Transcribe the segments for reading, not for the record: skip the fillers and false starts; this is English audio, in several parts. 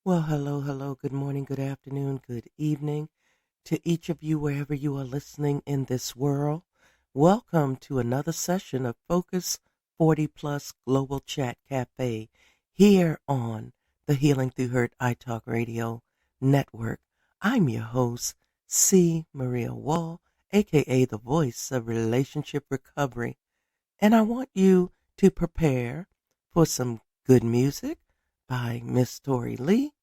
Well, hello, hello, good morning, good afternoon, good evening to each of you wherever you are listening in this world. Welcome to another session of Focus 40 Plus Global Chat Cafe here on the Healing Through Hurt iTalk Radio Network. I'm your host, C. Maria Wall, aka the voice of relationship recovery, and I want you to prepare for some good music by Miss Tori Lee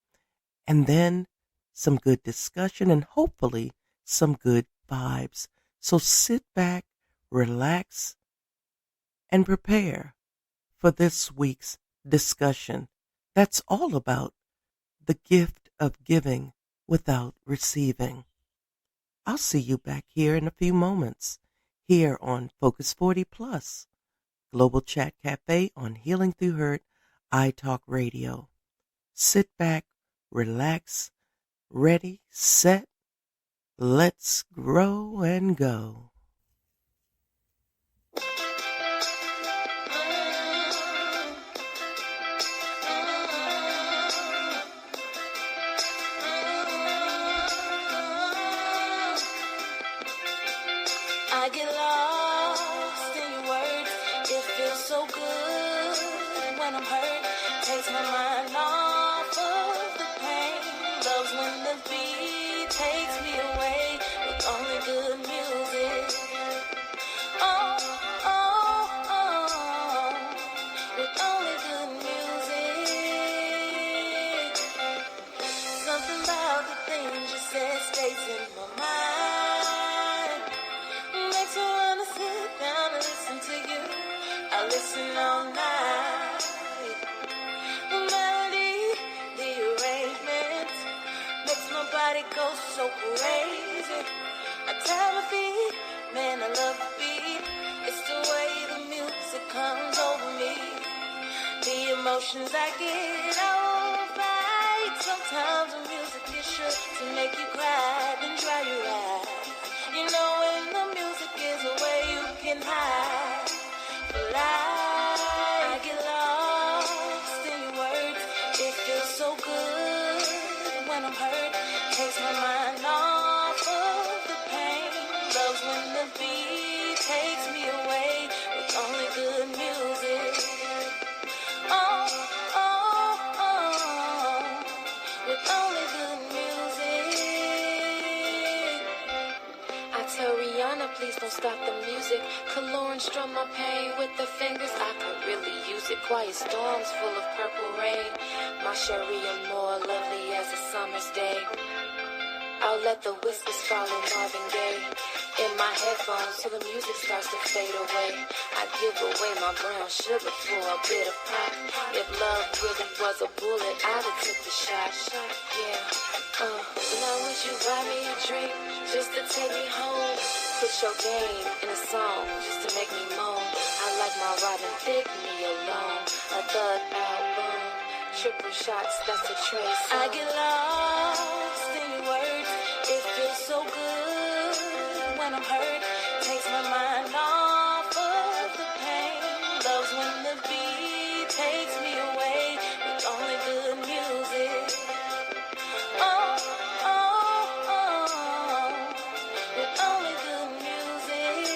and then some good discussion and hopefully some good vibes. So sit back, relax, and prepare for this week's discussion that's all about the gift of giving without receiving. I'll see you back here in a few moments here on Focus 40 Plus Global Chat Cafe on Healing Through Hurt iTalk Radio. Sit back, relax, ready, set, let's grow and go. I get lost in your words. It feels so good when I'm hurt. Takes my mind off of the pain. Loves when the beat takes me away with only good music. Oh, oh, oh, with only good music. Something about the things you said stays in my mind. Makes me wanna sit down and listen to you. I listen all night. The melody, the arrangement makes my body go so crazy. I tap my feet, man, I love the beat. It's the way the music comes over me. The emotions I get alright. Sometimes the music is sure to make you cry, then dry your eyes. You know when the music is away, you can hide. But I get lost in your words. It feels so good when I'm hurt. Takes my mind off of the pain. Loves when the beat takes me away with only good music. Oh, oh, oh, with only good music. I tell Rihanna, please don't stop the music. Could Lauren strum my pain with the fingers? I could really use it. Quiet storms full of purple rain. My Cherie more lovely as a summer's day. I'll let the whispers follow Marvin Gaye in my headphones till the music starts to fade away. I give away my brown sugar for a bit of pop. If love really was a bullet, I'd have took the shot. Yeah. Now would you buy me a drink just to take me home? Put your game in a song just to make me moan. I like my Robin Thicke, me alone. A thug album, triple shots, that's a trace. I get lost in your words. It feels so good when I'm hurt. Takes my mind off of the pain. Loves when the beat takes me away with only good music. Oh, oh, oh, with only good music.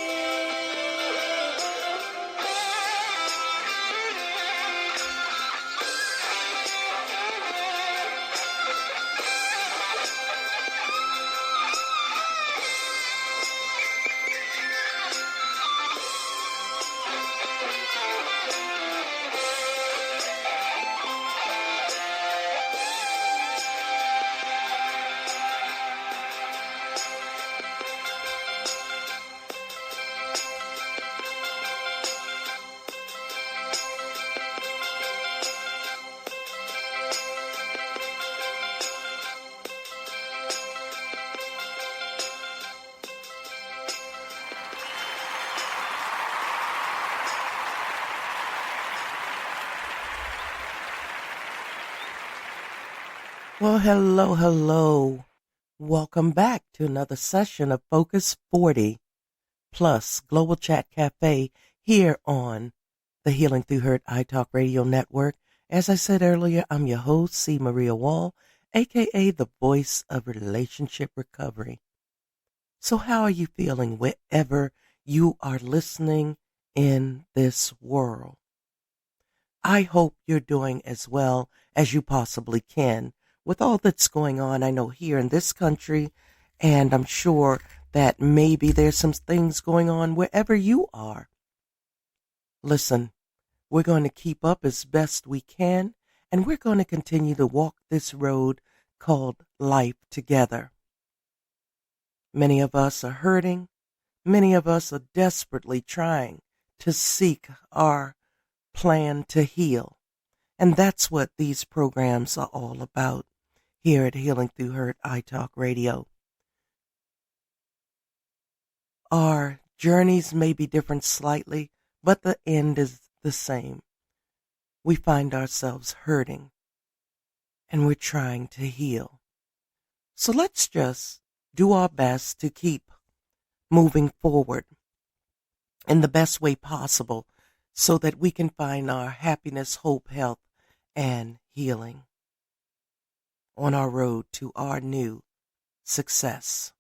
Well, hello, hello. Welcome back to another session of Focus 40 Plus Global Chat Cafe here on the Healing Through Hurt iTalk Radio Network. As I said earlier, I'm your host, C. Maria Wall, aka the voice of relationship recovery. So, how are you feeling wherever you are listening in this world? I hope you're doing as well as you possibly can with all that's going on. I know here in this country, and I'm sure that maybe there's some things going on wherever you are. Listen, we're going to keep up as best we can, and we're going to continue to walk this road called life together. Many of us are hurting. Many of us are desperately trying to seek our plan to heal. And that's what these programs are all about here at Healing Through Hurt iTalk Radio. Our journeys may be different slightly, but the end is the same. We find ourselves hurting, and we're trying to heal. So let's just do our best to keep moving forward in the best way possible so that we can find our happiness, hope, health, and healing on our road to our new success.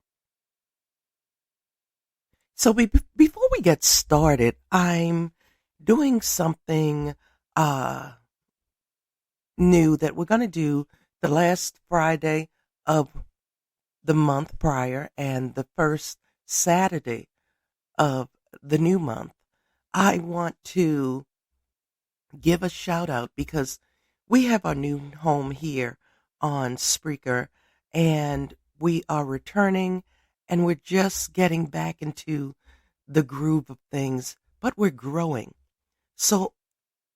So before we get started, I'm doing something new that we're going to do the last Friday of the month prior and the first Saturday of the new month. I want to give a shout out because we have our new home here on Spreaker, and we are returning, and we're just getting back into the groove of things, but we're growing. So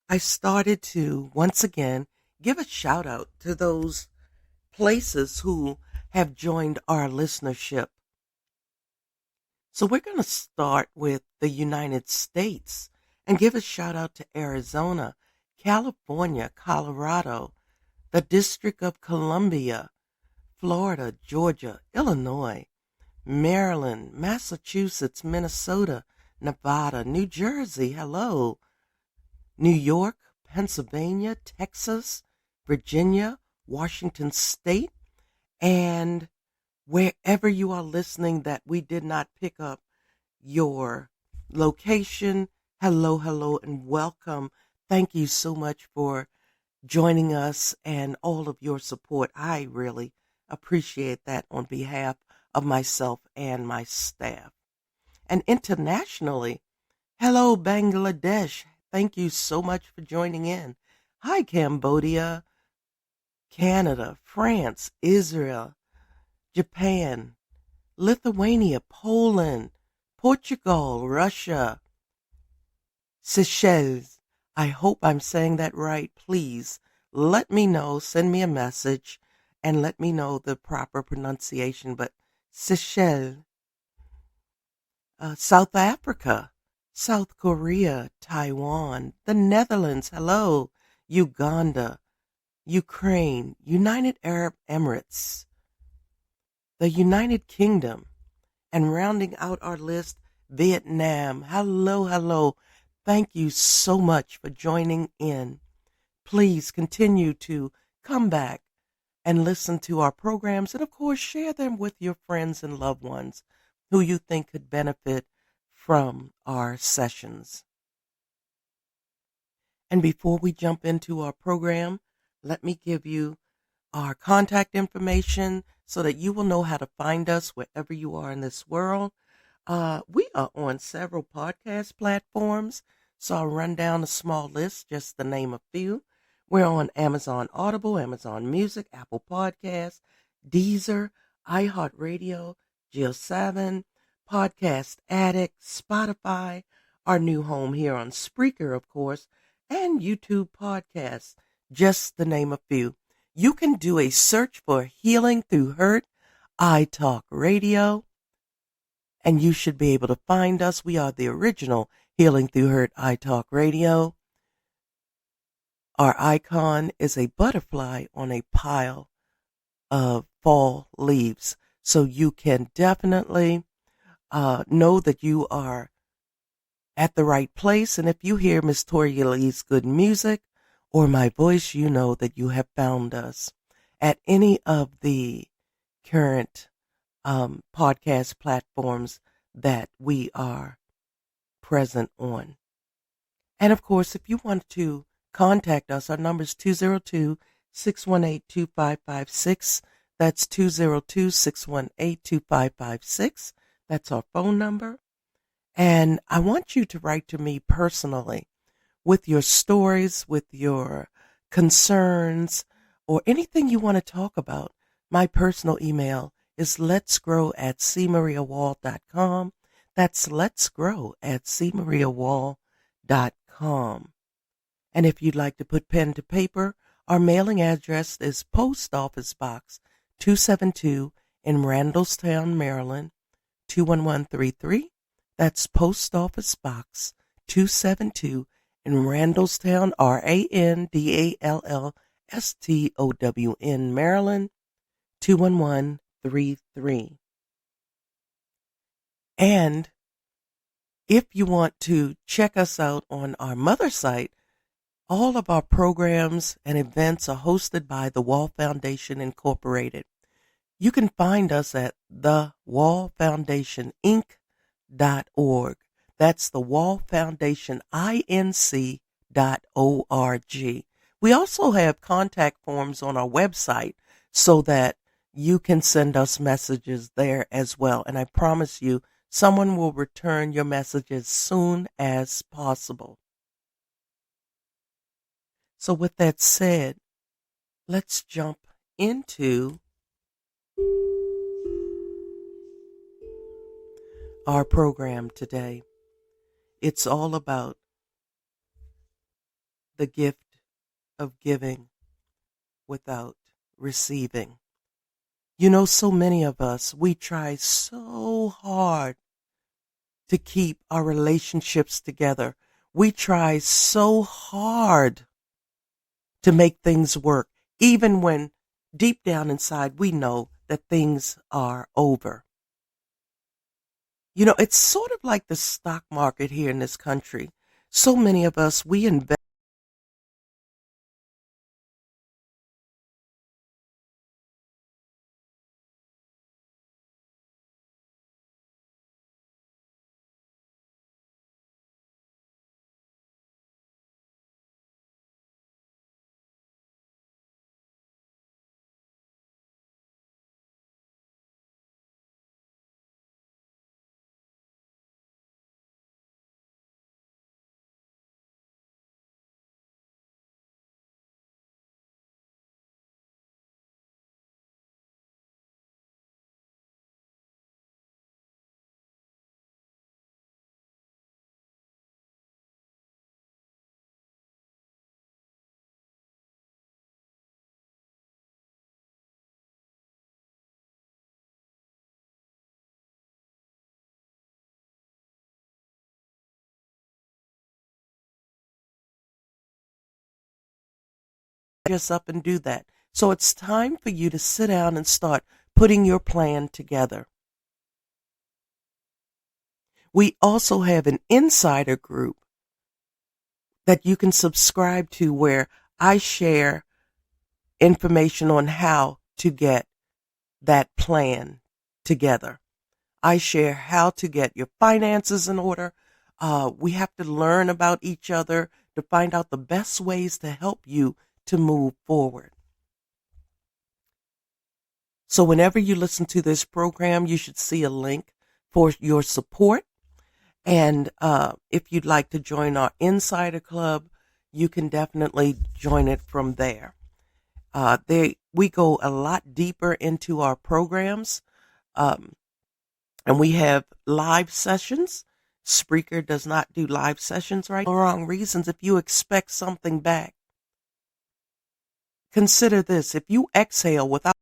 I started to, once again, give a shout out to those places who have joined our listenership. So we're going to start with the United States and give a shout out to Arizona, California, Colorado, the District of Columbia, Florida, Georgia, Illinois, Maryland, Massachusetts, Minnesota, Nevada, New Jersey, hello, New York, Pennsylvania, Texas, Virginia, Washington State, and wherever you are listening that we did not pick up your location, hello, and welcome. Thank you so much for joining us and all of your support. I really appreciate that on behalf of myself and my staff. And internationally, hello, Bangladesh. Thank you so much for joining in. Hi, Cambodia, Canada, France, Israel, Japan, Lithuania, Poland, Portugal, Russia, Seychelles. I hope I'm saying that right. Please let me know, send me a message, and let me know the proper pronunciation. But Seychelles, South Africa, South Korea, Taiwan, the Netherlands, hello, Uganda, Ukraine, United Arab Emirates, the United Kingdom, and rounding out our list, Vietnam. Hello. Thank you so much for joining in. Please continue to come back and listen to our programs, and of course, share them with your friends and loved ones who you think could benefit from our sessions. And before we jump into our program, let me give you our contact information so that you will know how to find us wherever you are in this world. We are on several podcast platforms, so I'll run down a small list, just to name a few. We're on Amazon Audible, Amazon Music, Apple Podcasts, Deezer, iHeartRadio, Jill7, Podcast Addict, Spotify, our new home here on Spreaker, of course, and YouTube podcasts, just to name a few. You can do a search for Healing Through Hurt iTalk Radio, and you should be able to find us. We are the original Healing Through Hurt iTalk Radio. Our icon is a butterfly on a pile of fall leaves. So you can definitely know that you are at the right place. And if you hear Miss Toria Lee's good music, or my voice, you know that you have found us at any of the current podcast platforms that we are present on. And of course, if you want to contact us, our number is 202-618-2556. That's 202-618-2556. That's our phone number. And I want you to write to me personally with your stories, with your concerns, or anything you want to talk about. My personal email is letsgrow@cmariawall.com. That's letsgrow@cmariawall.com. And if you'd like to put pen to paper, our mailing address is Post Office Box 272 in Randallstown, Maryland, 21133. That's Post Office Box 272 in Randallstown, Randallstown, Maryland, 21133. And if you want to check us out on our mother site, all of our programs and events are hosted by the Wall Foundation Incorporated. You can find us at thewallfoundationinc.org. That's the Wall Foundation Inc.org. We also have contact forms on our website so that you can send us messages there as well. And I promise you, someone will return your message as soon as possible. So with that said, let's jump into our program today. It's all about the gift of giving without receiving. You know, so many of us, we try so hard to keep our relationships together. We try so hard to make things work, even when deep down inside we know that things are over. You know, it's sort of like the stock market here in this country. So many of us, we invest us up and do that. So it's time for you to sit down and start putting your plan together. We also have an insider group that you can subscribe to where I share information on how to get that plan together. I share how to get your finances in order. We have to learn about each other to find out the best ways to help you to move forward. So whenever you listen to this program, you should see a link for your support. And if you'd like to join our Insider Club, you can definitely join it from there. We go a lot deeper into our programs, and we have live sessions. Spreaker does not do live sessions right for wrong reasons. If you expect something back, consider this. If you exhale without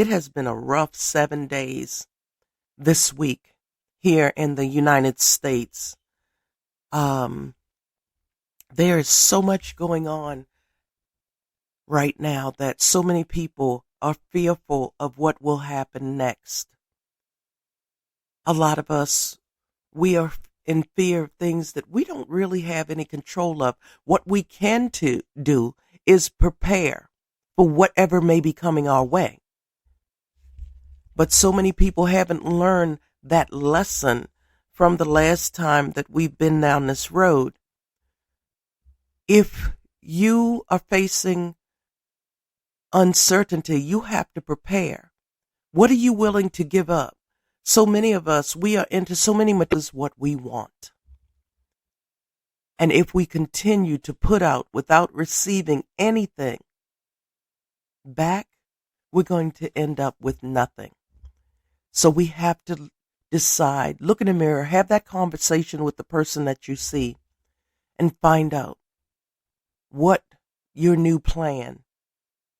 it has been a rough 7 days this week here in the United States. Um, there is so much going on right now that so many people are fearful of what will happen next. A lot of us, we are in fear of things that we don't really have any control of. What we can do is prepare for whatever may be coming our way. But so many people haven't learned that lesson from the last time that we've been down this road. If you are facing uncertainty, you have to prepare. What are you willing to give up? So many of us, we are into so many materials what we want. And if we continue to put out without receiving anything back, we're going to end up with nothing. So we have to decide, look in the mirror, have that conversation with the person that you see, and find out what your new plan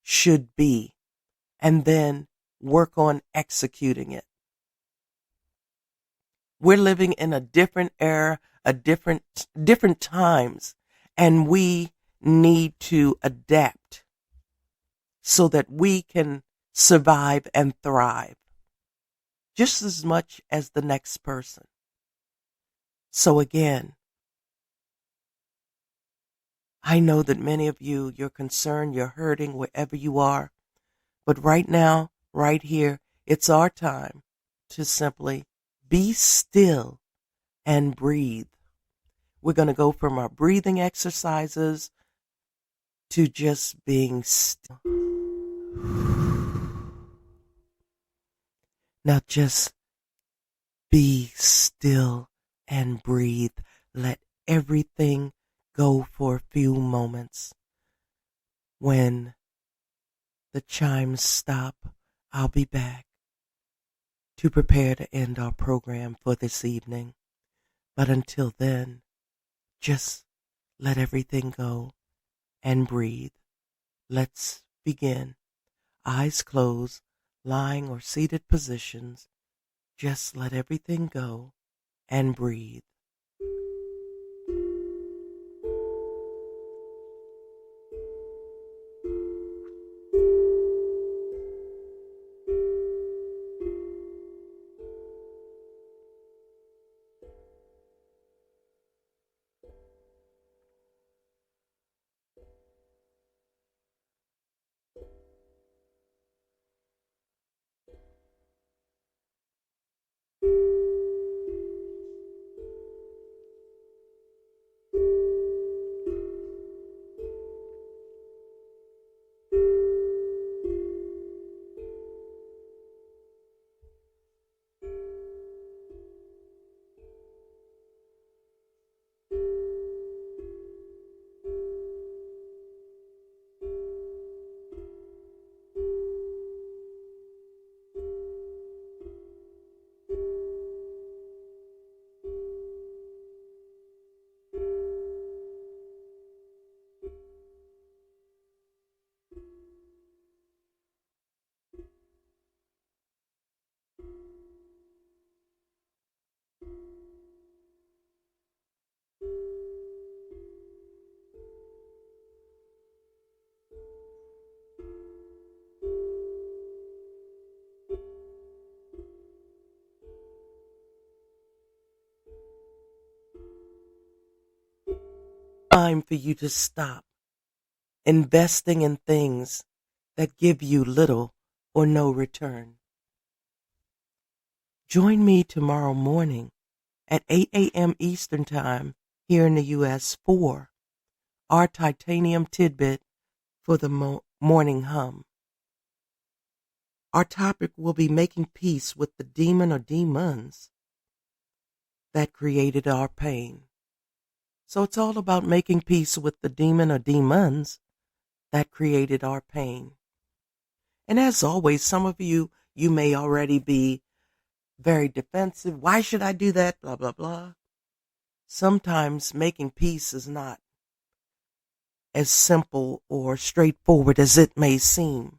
should be, and then work on executing it. We're living in a different era, different times, and we need to adapt so that we can survive and thrive just as much as the next person. So again, I know that many of you, you're concerned, you're hurting wherever you are, but right now, right here, it's our time to simply be still and breathe. We're going to go from our breathing exercises to just being still. Now just be still and breathe. Let everything go for a few moments. When the chimes stop, I'll be back to prepare to end our program for this evening. But until then, just let everything go and breathe. Let's begin. Eyes closed, lying or seated positions. Just let everything go and breathe. Time for you to stop investing in things that give you little or no return. Join me tomorrow morning at 8 a.m. Eastern Time here in the U.S. for our titanium tidbit for the morning hum. Our topic will be making peace with the demon or demons that created our pain. So it's all about making peace with the demon or demons that created our pain. And as always, some of you may already be very defensive. Why should I do that? Blah, blah, blah. Sometimes making peace is not as simple or straightforward as it may seem.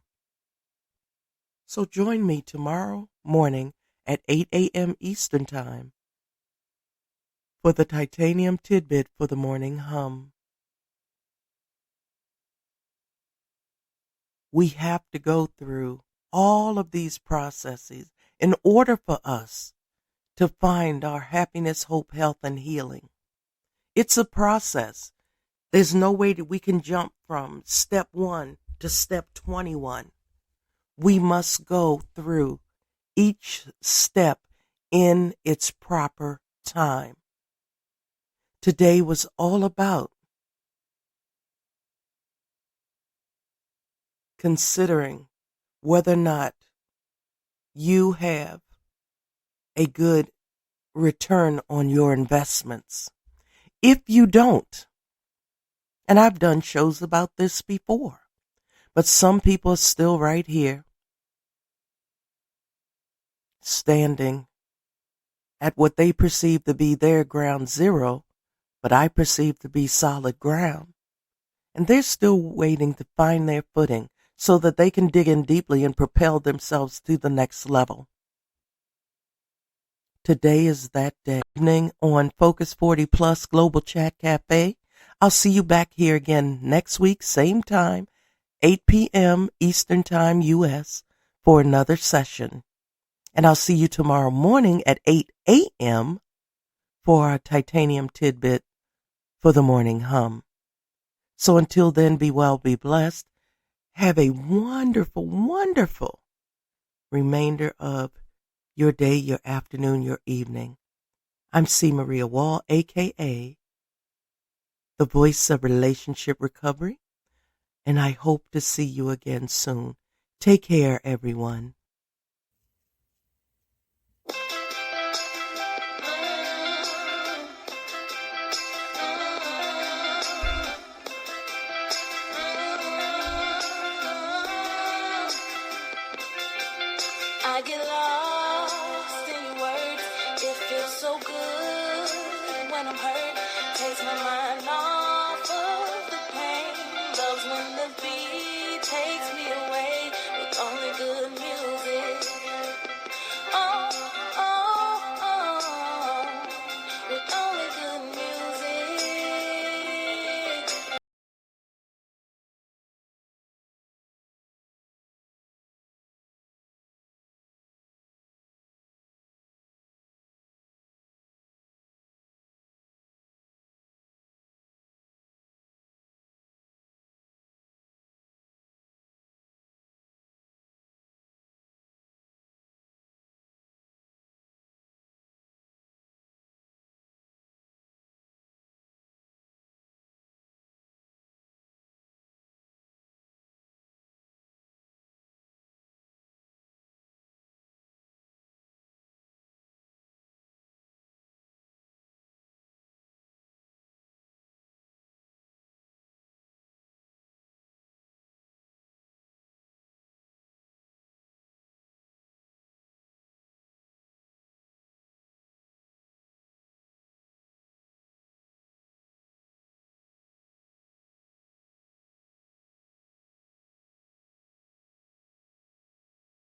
So join me tomorrow morning at 8 a.m. Eastern Time for the titanium tidbit for the morning hum. We have to go through all of these processes in order for us to find our happiness, hope, health, and healing. It's a process. There's no way that we can jump from step 1 to step 21. We must go through each step in its proper time. Today was all about considering whether or not you have a good return on your investments. If you don't, and I've done shows about this before, but some people are still right here, standing at what they perceive to be their ground zero, but I perceive to be solid ground. And they're still waiting to find their footing so that they can dig in deeply and propel themselves to the next level. Today is that day. Evening on Focus 40 Plus Global Chat Cafe. I'll see you back here again next week, same time, 8 p.m. Eastern Time, U.S., for another session. And I'll see you tomorrow morning at 8 a.m. for our titanium tidbit for the morning hum. So until then, be well, be blessed. Have a wonderful, wonderful remainder of your day, your afternoon, your evening. I'm C. Maria Wall, a.k.a. the voice of relationship recovery, and I hope to see you again soon. Take care, everyone. I get lost in your words. It feels so good when I'm hurt. Takes my mind off of the pain. Loves when the beat takes me away with only good music.